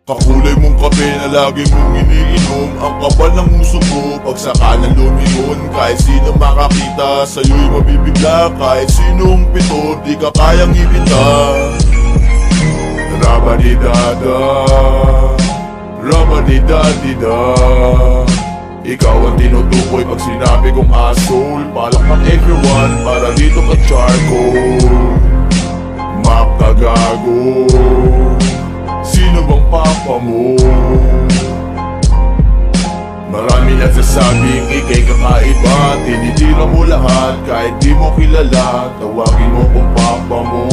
Kakulay mong kape na lagi mong iniinom. Ang kapal ng uso mo pag saka na lumingon. Kahit sino makakita sa'yo'y mabibigla. Kahit sinong pito di ka kayang ibita. Rabadidada, rabadidadida. Ikaw ang tinutukoy pag sinabi kong asshole. Palakpak everyone para dito ka charcoal. Makagago, sino bang papa mo? Marami nagsasabing ikay kakaiba. Tinitira mo lahat kahit di mo kilala. Tawagin mo kong papa mo.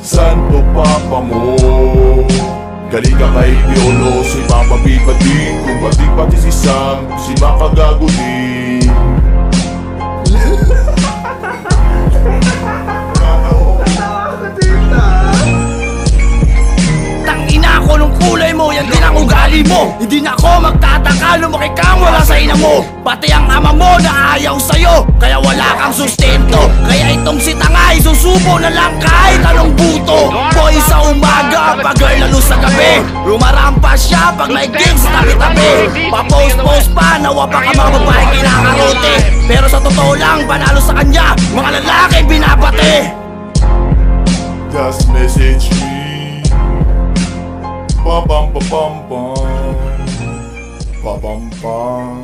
Santo papa mo. Galing ka kay Piolo, si Papa Pipa din. Kung pati si Sam, si Makagago din. Tangina ko nung kulay mo, yan din ang ugali mo. Hindi na ako magtataka, lumaki kang wala sa ina mo. Pati ang ama mo na ayaw sa'yo, kaya wala kang sustento. Kaya itong si Tangay, susubo na lang kahit anong buto. Boy sa umaga, pag girl lalo sa gabi. Rumarampas siya pag may gigs tabi-tabi. Pa-post-post pa, nawa pa ka mga babae kinakarote. Pero sa totoo lang, panalo sa kanya, mga lalaki binabate. Just message me. Pam pam pam pam pam pam pam.